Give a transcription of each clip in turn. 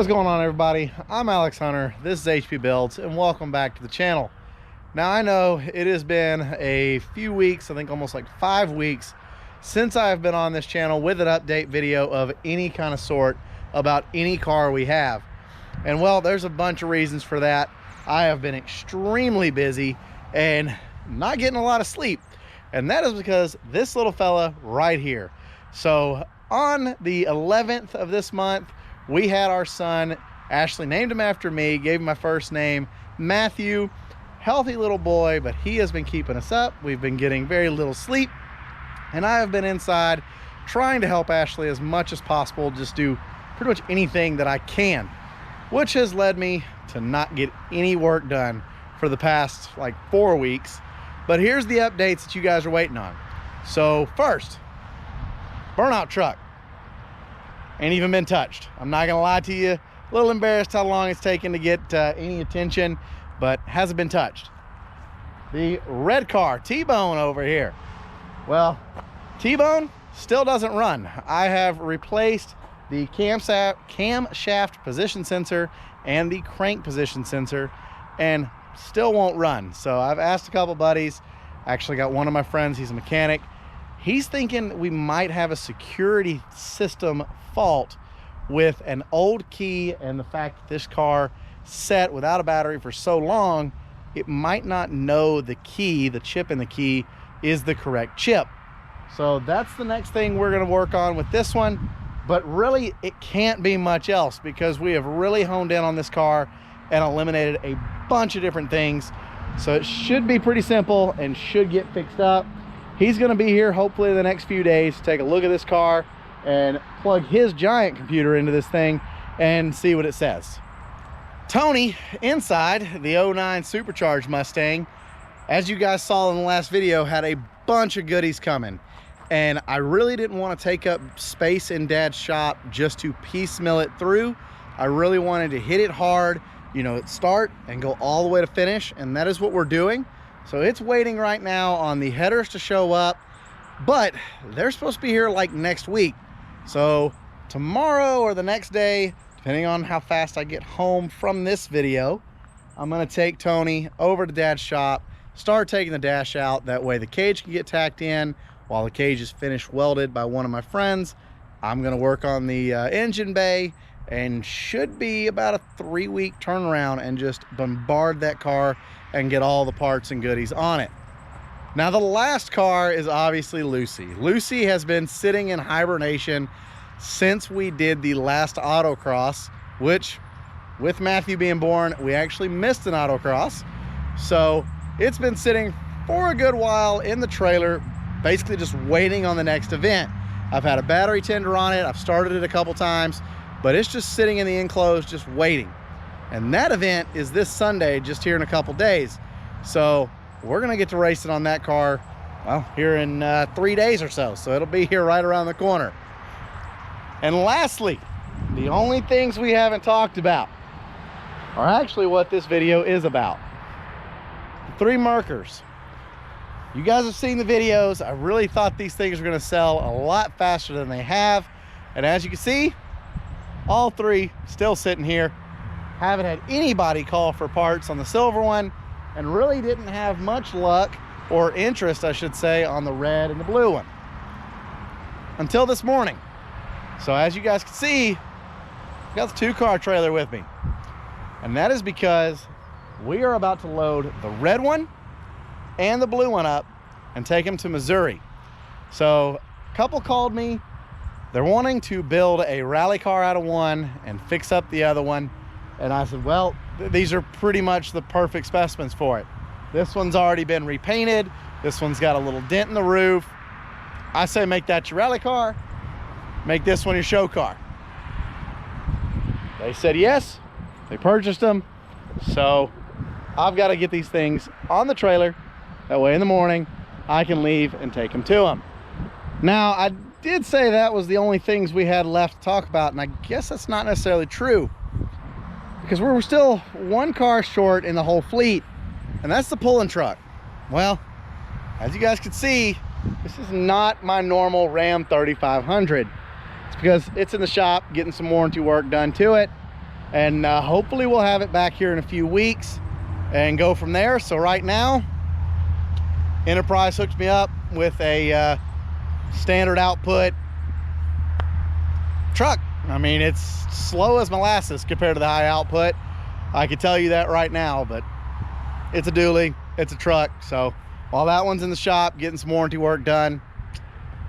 What is going on, everybody? I'm Alex Hunter, this is HP Builds, and welcome back to the channel. Now, I know it has been a few weeks, I think almost like 5 weeks, since I've been on this channel with an update video of any kind of sort about any car we have. And well, there's a bunch of reasons for that. I have been extremely busy and not getting a lot of sleep. And that is because this little fella right here. So on the 11th of this month, we had our son, Ashley named him after me, gave him my first name, Matthew. Healthy little boy, but he has been keeping us up. We've been getting very little sleep, and I have been inside trying to help Ashley as much as possible, just do pretty much anything that I can, which has led me to not get any work done for the past like 4 weeks. But here's the updates that you guys are waiting on. So first, burnout truck ain't even been touched. I'm not gonna lie to you, a little embarrassed how long it's taken to get any attention, but hasn't been touched. The red car, T-Bone over here. Well, T-Bone still doesn't run. I have replaced the camshaft position sensor and the crank position sensor, and still won't run. So I've asked a couple buddies, actually got one of my friends, he's a mechanic. He's thinking we might have a security system fault with an old key, and the fact that this car set without a battery for so long, it might not know the key, the chip in the key is the correct chip. So that's the next thing we're going to work on with this one. But really, it can't be much else, because we have really honed in on this car and eliminated a bunch of different things. So it should be pretty simple and should get fixed up. He's going to be here hopefully in the next few days to take a look at this car and plug his giant computer into this thing and see what it says. Tony, inside the 09 supercharged Mustang, as you guys saw in the last video, had a bunch of goodies coming. And I really didn't want to take up space in Dad's shop just to piecemeal it through. I really wanted to hit it hard, you know, start and go all the way to finish, and that is what we're doing. So it's waiting right now on the headers to show up, but they're supposed to be here like next week. So tomorrow or the next day, depending on how fast I get home from this video, I'm gonna take Tony over to Dad's shop, start taking the dash out. That way the cage can get tacked in while the cage is finished welded by one of my friends. I'm gonna work on the engine bay, and should be about a 3-week turnaround and just bombard that car and get all the parts and goodies on it. Now, the last car is obviously Lucy. Lucy has been sitting in hibernation since we did the last autocross, which with Matthew being born, we actually missed an autocross. So it's been sitting for a good while in the trailer, basically just waiting on the next event. I've had a battery tender on it. I've started it a couple times, but it's just sitting in the enclosed, just waiting. And that event is this Sunday, just here in a couple days. So we're gonna get to racing on that car, well, here in 3 days or so. So it'll be here right around the corner. And lastly, the only things we haven't talked about are actually what this video is about. The 3 Merkurs. You guys have seen the videos. I really thought these things were gonna sell a lot faster than they have. And as you can see, all 3 still sitting here. Haven't had anybody call for parts on the silver one, and really didn't have much luck or interest, I should say, on the red and the blue one until this morning. So as you guys can see, I've got the 2-car trailer with me, and that is because we are about to load the red one and the blue one up and take them to Missouri. So a couple called me. They're wanting to build a rally car out of one and fix up the other one. And I said, well, these are pretty much the perfect specimens for it. This one's already been repainted. This one's got a little dent in the roof. I say make that your rally car, make this one your show car. They said yes, they purchased them. So I've got to get these things on the trailer. That way in the morning, I can leave and take them to them. Now, I did say that was the only things we had left to talk about, and I guess that's not necessarily true, because we're still 1 car short in the whole fleet, and that's the pulling truck. Well, as you guys can see, this is not my normal Ram 3500. It's because it's in the shop getting some warranty work done to it. and hopefully we'll have it back here in a few weeks and go from there. So right now, Enterprise hooked me up with a standard output truck. I mean, it's slow as molasses compared to the high output. I can tell you that right now, but it's a dually, it's a truck. So while that one's in the shop getting some warranty work done,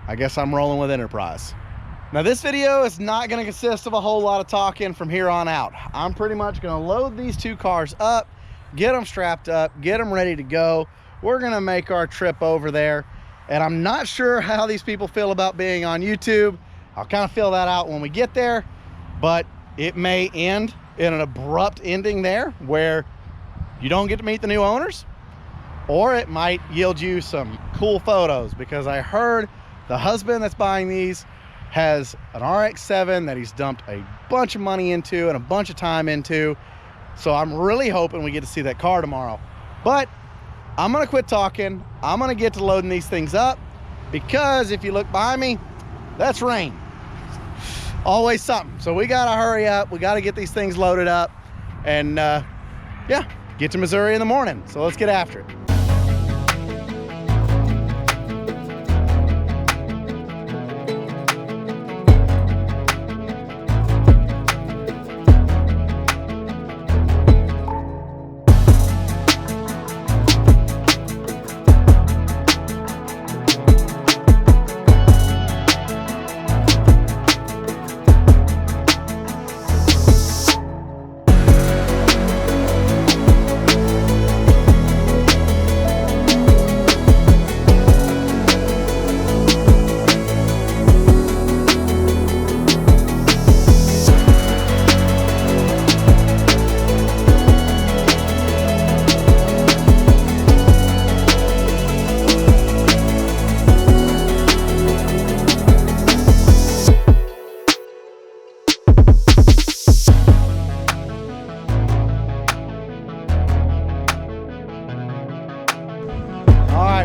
I guess I'm rolling with Enterprise. Now this video is not going to consist of a whole lot of talking from here on out. I'm pretty much going to load these two cars up, get them strapped up, get them ready to go. We're going to make our trip over there, and I'm not sure how these people feel about being on YouTube. I'll kind of feel that out when we get there, but it may end in an abrupt ending there where you don't get to meet the new owners, or it might yield you some cool photos, because I heard the husband that's buying these has an RX-7 that he's dumped a bunch of money into and a bunch of time into. So I'm really hoping we get to see that car tomorrow. But I'm gonna quit talking. I'm gonna get to loading these things up, because if you look behind me, that's rain. Always something. So we gotta hurry up. We gotta get these things loaded up and yeah, get to Missouri in the morning. So let's get after it.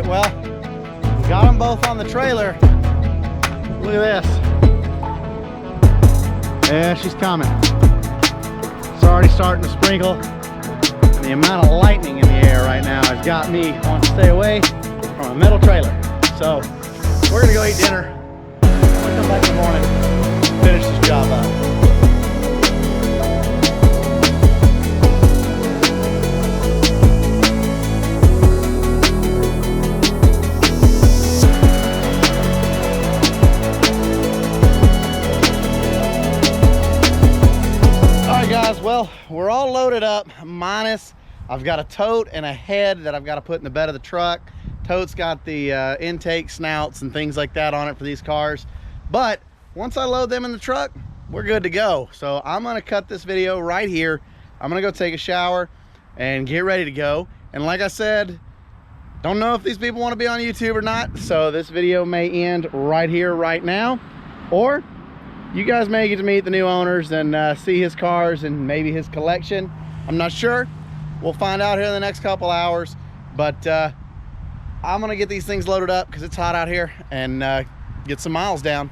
Well, we got them both on the trailer. Look at this. Yeah, she's coming. It's already starting to sprinkle. And the amount of lightning in the air right now has got me wanting to stay away from a metal trailer. So we're gonna go eat dinner. We'll come back in the morning, finish this job up. Well, we're all loaded up, minus I've got a tote and a head that I've got to put in the bed of the truck. Tote's got the intake snouts and things like that on it for these cars. But once I load them in the truck, we're good to go. So I'm gonna cut this video right here. I'm gonna go take a shower and get ready to go. And like I said, don't know if these people want to be on YouTube or not. So this video may end right here, right now, or you guys may get to meet the new owners and see his cars and maybe his collection. I'm not sure. We'll find out here in the next couple hours. But I'm gonna get these things loaded up because it's hot out here and get some miles down.